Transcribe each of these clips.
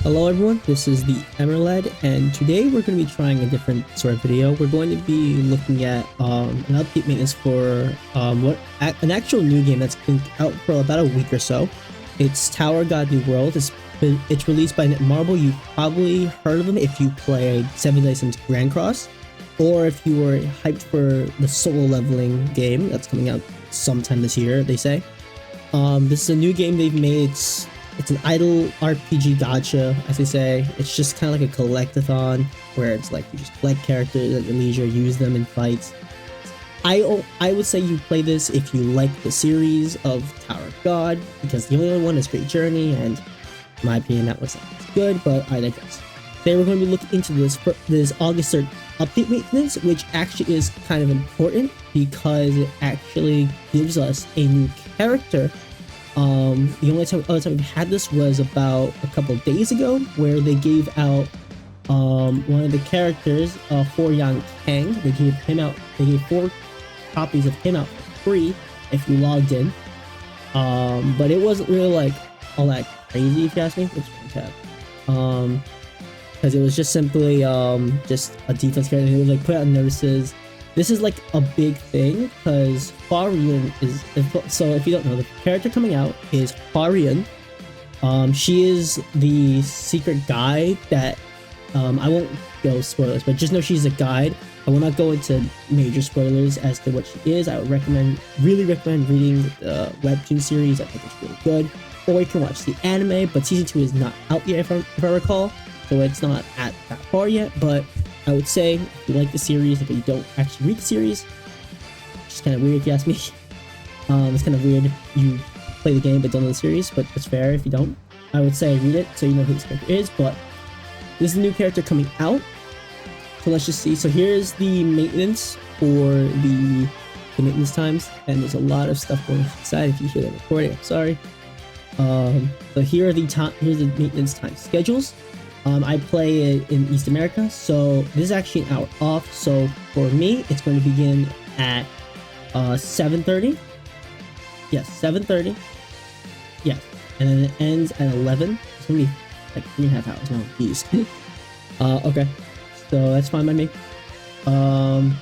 Hello everyone, this is the Emerald, and today we're going to be trying a different sort of video. We're going to be looking at an update maintenance for an actual new game that's been out for about a week or so. It's Tower God New World. It's released by Netmarble. You've probably heard of them if you play 7 Days Sims Grand Cross, or if you were hyped for the solo leveling game that's coming out sometime this year, they say. This is a new game they've made. It's an idle RPG gacha, as they say. It's just kind of like a collectathon, where it's like you just collect characters at your leisure, use them in fights. I would say you play this if you like the series of Tower of God, because the only other one is Great Journey, and in my opinion that was good, but I digress. Today we're going to be looking into this August 3rd update maintenance, which actually is kind of important because it actually gives us a new character. The only other time we've had this was about a couple days ago, where they gave out one of the characters, Hwaryun. They gave him out. They gave 4 copies of him out for free if you logged in. But it wasn't really like all that crazy, if you ask me. Which one tab? Because it was just simply just a defense character. They would like put out notices. This is like a big thing because Hwaryun is, so if you don't know, the character coming out is Hwaryun. She is the secret guide that, I won't go spoilers, but just know she's a guide. I will not go into major spoilers as to what she is. I would really recommend reading the webtoon series. I think it's really good. Or you can watch the anime, but season 2 is not out yet if I recall. So it's not at that far yet, but I would say if you like the series, but you don't actually read the series, which is kind of weird if you ask me. It's kind of weird if you play the game but don't know the series, but it's fair if you don't. I would say read it so you know who this character is, but this is a new character coming out. So let's just see. So here's the maintenance for the maintenance times, and there's a lot of stuff going on inside. If you hear that recording, I'm sorry. So here's the maintenance time schedules. I play it in East America, so this is actually an hour off. So for me, it's going to begin at 7:30. Yes, 7:30. Yes, and then it ends at 11. It's gonna be like 3.5 hours. No, geez. Okay, so that's fine by me. And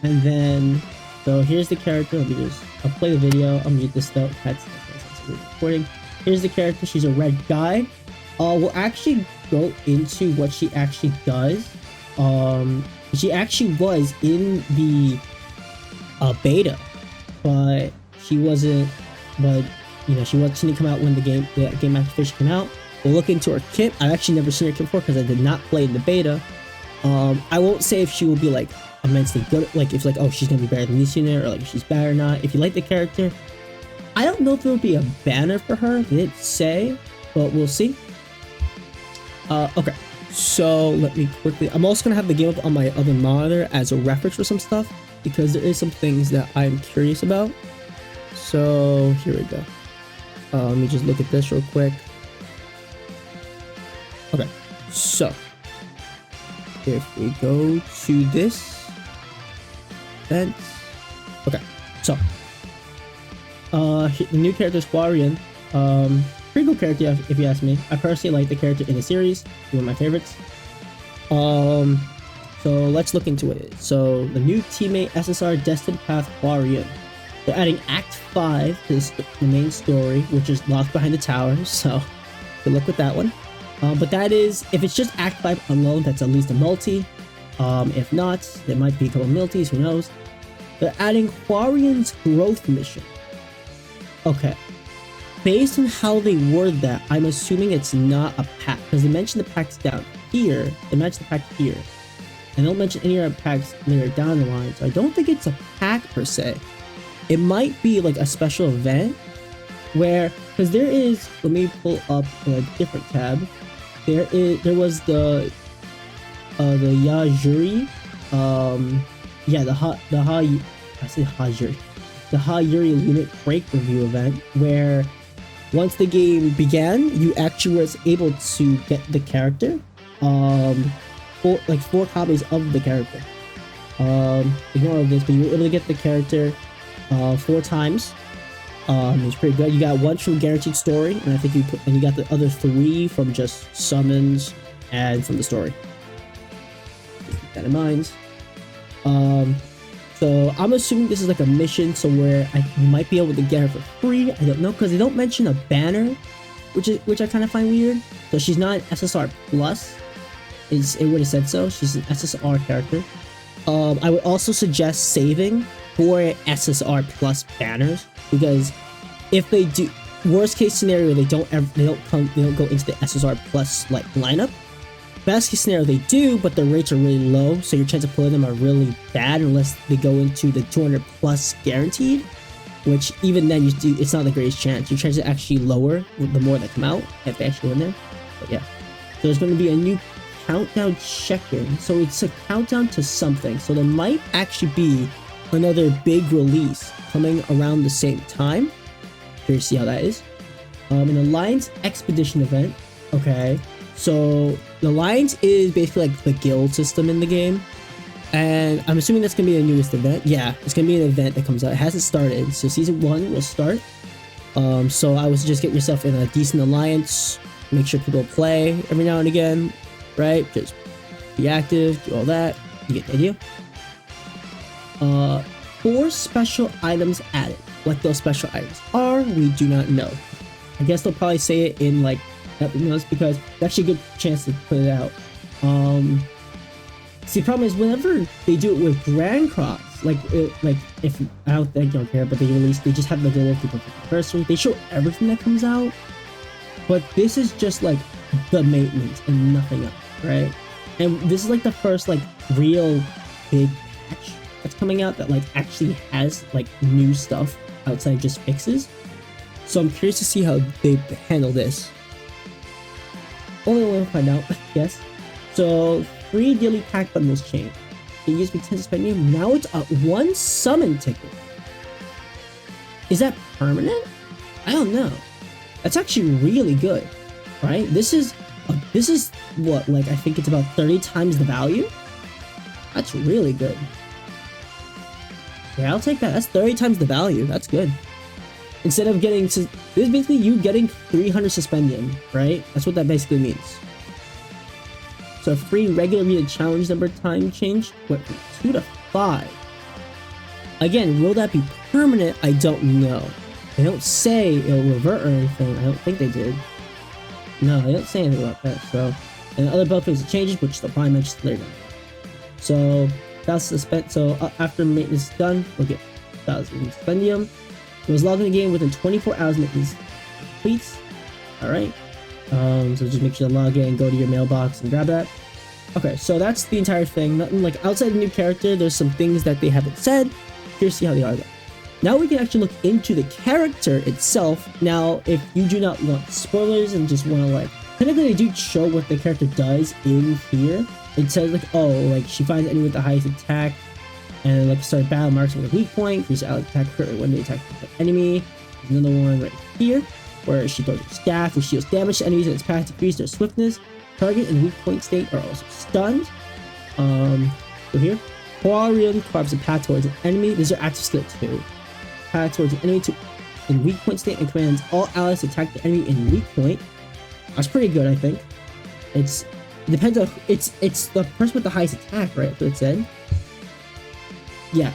then so here's the character. I'll play the video. I'll mute this though. That's recording. Here's the character. She's a red guy. We'll actually go into what she actually does. She actually was in the beta, but she wasn't. But you know, she didn't come out when the game officially came out. We'll look into her kit. I've actually never seen her kit before because I did not play in the beta. I won't say if she will be like immensely good, like if like, oh, she's gonna be better than this unit, or like if she's bad or not. If you like the character, I don't know if there will be a banner for her. They didn't say, but we'll see. Okay, so let me quickly, I'm also gonna have the game up on my other monitor as a reference for some stuff, because there is some things that I'm curious about. So here we go. Let me just look at this real quick. Okay, so if we go to this event, okay, so the new character is Hwaryun. Pretty cool character if you ask me. I personally like the character in the series. One of my favorites. So let's look into it. So the new teammate SSR Destined Path Hwaryun. They're adding Act 5 to the main story, which is locked behind the tower. So good luck with that one. But that is, if it's just Act 5 alone, that's at least a multi. If not, there might be a couple multis. Who knows? They're adding Hwaryun's growth mission. Okay. Based on how they word that, I'm assuming it's not a pack, because they mentioned the packs down here. They mentioned the pack here, and they don't mention any other packs later down the line. So I don't think it's a pack per se. It might be like a special event where, because there is. Let me pull up a different tab. There was the Yajuri, the Hwaryun unit break review event, where once the game began, you actually was able to get the character, 4 copies of the character. Ignore this, but you were able to get the character 4 times, It's pretty good. You got one from Guaranteed Story, and I think you got the other 3 from just summons and from the story. Keep that in mind. So I'm assuming this is like a mission somewhere you might be able to get her for free. I don't know, because they don't mention a banner, which I kind of find weird. So she's not an SSR plus. It would have said so. She's an SSR character. I would also suggest saving for SSR plus banners, because if they do, worst case scenario, they don't go into the SSR plus like lineup. Best case scenario, they do, but the rates are really low, so your chance of pulling them are really bad unless they go into the 200 plus guaranteed, which even then it's not the greatest chance. Your chance is actually lower the more they come out if they actually go in there. But yeah, so there's going to be a new countdown check-in, so it's a countdown to something. So there might actually be another big release coming around the same time. Here to see how that is. An Alliance Expedition event. Okay. So the Alliance is basically like the guild system in the game, and I'm assuming that's gonna be the newest event. Yeah, it's gonna be an event that comes out. It hasn't started, so season 1 will start. So I would just get yourself in a decent alliance, make sure people play every now and again, right? Just be active, do all that. You get the idea. 4 special items added. What those special items are, we do not know. I guess they'll probably say it in like because it's actually a good chance to put it out. See, the problem is whenever they do it with Grand Cross, like if I don't care, but they just have like the little people anniversary. They show everything that comes out, but this is just like the maintenance and nothing else, right? And this is like the first like real big patch that's coming out that like actually has like new stuff outside of just fixes. So I'm curious to see how they handle this. Only way to find out, yes. So, free daily pack bundles change. It used to be 10 spending, now it's a 1 summon ticket. Is that permanent? I don't know. That's actually really good, right? This is what, like, I think it's about 30 times the value? That's really good. Yeah, I'll take that. That's 30 times the value. That's good. Instead of getting this is basically you getting 300 suspendium, right? That's what that basically means. So free regular read challenge number time change went from 2 to 5. Again, will that be permanent? I don't know. They don't say it'll revert or anything. I don't think they did. No, they don't say anything about that. So, and other buff phase changes, which they'll probably mention later. So that's the spent. So after maintenance is done, we'll get 1,000 suspendium. It was logged in the game within 24 hours maintenance completes. Alright. So just make sure to log in, go to your mailbox and grab that. Okay, so that's the entire thing. Nothing like outside the new character, there's some things that they haven't said. Here's see how they are though. Now we can actually look into the character itself. Now, if you do not want spoilers and just want to like, technically they do show what the character does in here. It says like, oh, like she finds anyone with the highest attack, and like start battle marks with a weak point. Increase ally attack crit when they attack the enemy. There's another one right here where she throws her staff, which deals damage to enemies in its path to increase their swiftness. Target and weak point state are also stunned. So here, Hwaryun carves a path towards an enemy. These are active skill 2. Path towards an enemy in weak point state and commands all allies to attack the enemy in weak point. That's pretty good, I think. It depends on it's the person with the highest attack, right? That's what it said. Yeah,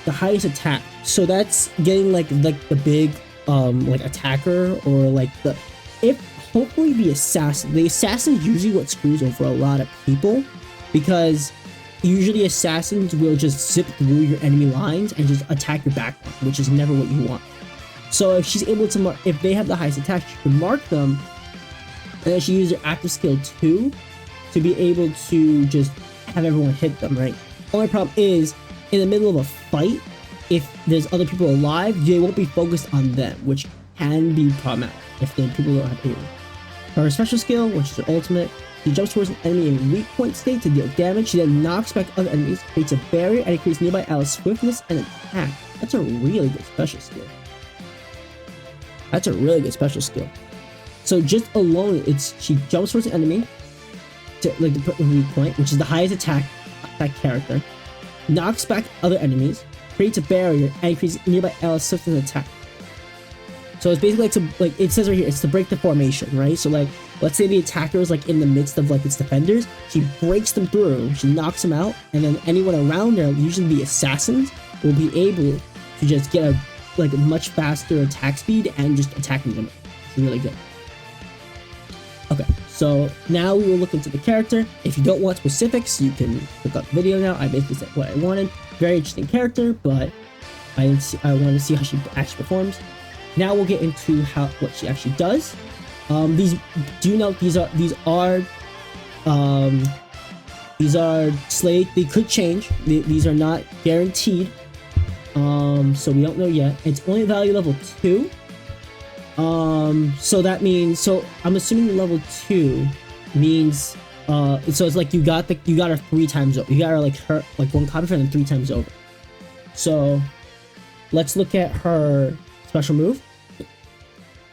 the highest attack. So that's getting like the big like attacker, or like hopefully the assassin. The assassin is usually what screws over a lot of people, because usually assassins will just zip through your enemy lines and just attack your backline, which is never what you want. So if she's able to mark, if they have the highest attack, she can mark them, and then she uses her active skill 2 to be able to just have everyone hit them, right? Only problem is, in the middle of a fight, if there's other people alive, they won't be focused on them, which can be problematic if the people don't have aim. Her special skill, which is her ultimate, she jumps towards an enemy in weak point state to deal damage. She then knocks back other enemies, creates a barrier, and increases nearby allies' swiftness and attack. That's a really good special skill. That's a really good special skill. So just alone, she jumps towards an enemy to put in weak point, which is the highest attack character, knocks back other enemies, creates a barrier, and increases nearby allies' swiftness and attack. So it's basically like it says right here, it's to break the formation, right? So like, let's say the attacker is like in the midst of like its defenders, she breaks them through, she knocks them out, and then anyone around her, usually the assassins, will be able to just get a like a much faster attack speed and just attacking them. It's really good. Okay, so now we will look into the character. If you don't want specifics, you can look up the video now. I basically said what I wanted. Very interesting character, but I wanted to see how she actually performs. Now we'll get into what she actually does. These are slate. They could change. These are not guaranteed. So we don't know yet. It's only value level 2. So that means, so I'm assuming level 2 means, so it's like you got her 3 times over. You got her like one copy and then 3 times over. So let's look at her special move.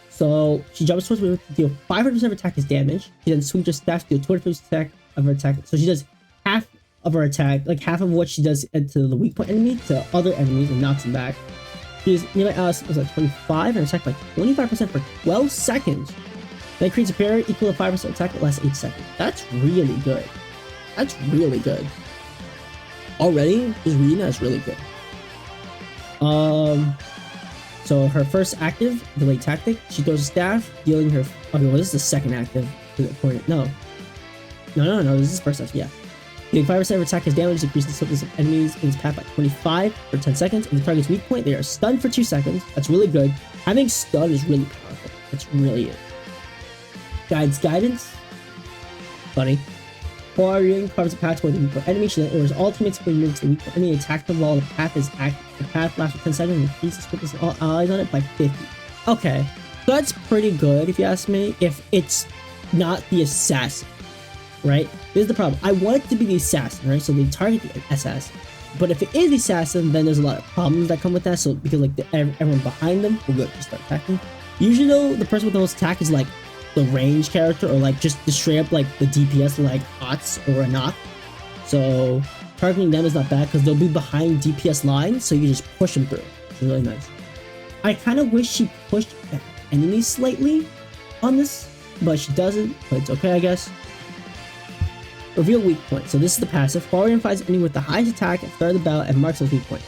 So she jumps towards me to deal 500% of attack as damage. She then swings her staff to deal 250% of her attack. So she does half of her attack, like half of what she does to the weak point enemy, to other enemies, and knocks them back. She's nearby Alice was at 25 and attack by 25% for 12 seconds. That creates a barrier equal to 5% attack that lasts 8 seconds. That's really good. That's really good. Already, just reading that is really good. So her first active, delayed tactic, she throws a staff, dealing her. Okay, well, this is the second active. No, this is first active, yeah. Dealing 5% of attack as damage, decreases the swiftness of enemies in its path by 25 for 10 seconds. If the target's weak point, they are stunned for 2 seconds. That's really good. Having stun is really powerful. That's really it. Guidance. Funny. Hwaryun carves a path toward the weak point enemy. She then orders all teammates to move to the weak point enemy, attack them while the path is active. The path lasts for 10 seconds and increases swiftness of all allies on it by 50. Okay, so that's pretty good if you ask me. If it's not the assassin, right? This is the problem. I want it to be the assassin, right? So they target the assassin. But if it is the assassin, then there's a lot of problems that come with that. So because like everyone behind them will go just start attacking. Usually though, the person with the most attack is like the range character, or like just the straight up like the DPS, like Hots or a Knock. So targeting them is not bad because they'll be behind DPS lines, so you can just push them through. It's really nice. I kind of wish she pushed enemies slightly on this, but she doesn't. But it's okay, I guess. Reveal weak point. So this is the passive. Hwaryun finds an enemy with the highest attack at the start of the battle and marks those weak point.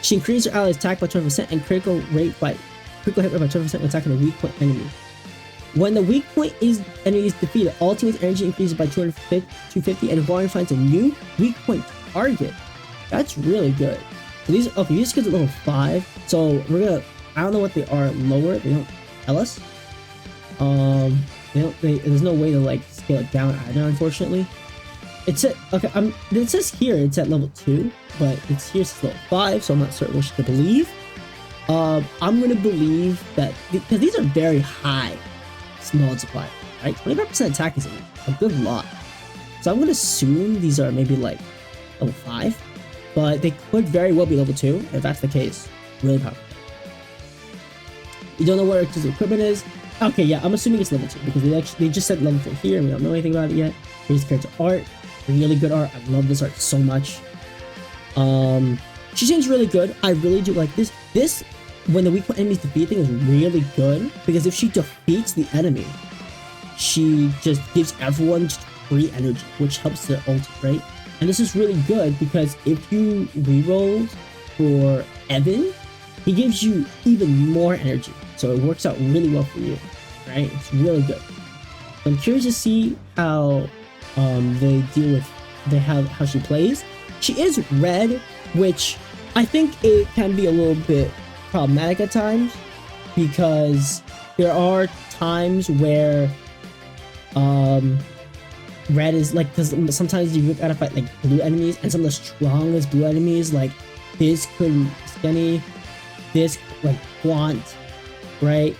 She increases her ally's attack by 20% and critical hit rate by 20% when attacking the weak point enemy. When the weak point enemy is defeated, all teammates' energy increases by 250, and Hwaryun finds a new weak point target. That's really good. So these kids are level 5. So we're gonna. I don't know what they are lower. They don't tell us. There's no way to like scale it down either, unfortunately. It's at okay. It says here it's at level 2, but it's here it's level 5, so I'm not certain which to believe. I'm gonna believe that because these are very high multiplier, right? 25% attack is a good lot. So I'm gonna assume these are maybe like level 5, but they could very well be level 2. If that's the case, really powerful. You don't know what his equipment is. Okay, yeah, I'm assuming it's level 2 because they just said level 2 here and we don't know anything about it yet. Here's character art. Really good art. I love this art so much. She seems really good. I really do like this. This, when the weak point enemy's defeating, is really good because if she defeats the enemy, she just gives everyone just free energy, which helps their ult, right? And this is really good because if you reroll for Evan, he gives you even more energy. So it works out really well for you, right? It's really good. I'm curious to see how they deal with how she plays. She is red, which I think it can be a little bit problematic at times because there are times where red is like, because sometimes you gotta fight like blue enemies, and some of the strongest blue enemies like this could Skinny, this like Quant, right?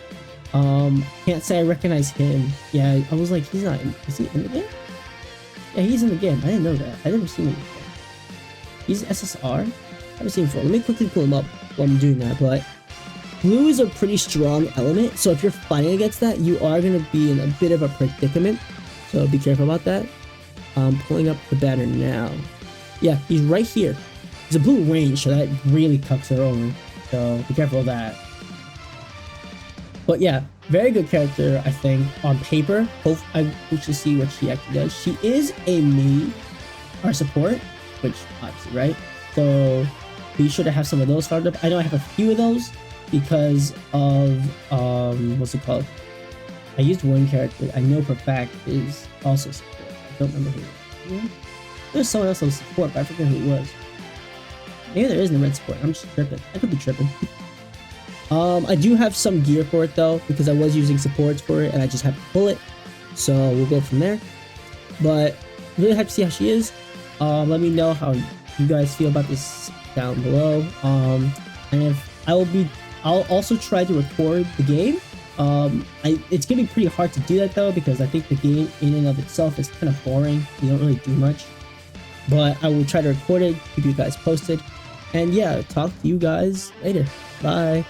Can't say I recognize him. Yeah, I was like, he's not is he in the game? Yeah, he's in the game. I didn't know that. I never seen him before. He's SSR? I haven't seen him before. Let me quickly pull him up while I'm doing that. But blue is a pretty strong element, so if you're fighting against that, you are going to be in a bit of a predicament. So be careful about that. I'm pulling up the banner now. Yeah, he's right here. He's a blue range, so that really cucks her over. So be careful of that. But yeah, very good character, I think, on paper. Hope we should see what she actually does. She is a me, our support, which obviously, right? So be sure to have some of those farmed up. I know I have a few of those because of what's it called? I used one character I know for a fact is also support. I don't remember who it was. There's someone else on support, but I forget who it was. Maybe there is no red support. I'm just tripping. I could be tripping. I do have some gear for it though, because I was using supports for it and I just have to pull it. So we'll go from there. But really happy to see how she is. Let me know how you guys feel about this down below. And if I'll also try to record the game. It's gonna be pretty hard to do that though, because I think the game in and of itself is kind of boring. You don't really do much. But I will try to record it, keep you guys posted. And yeah, talk to you guys later. Bye.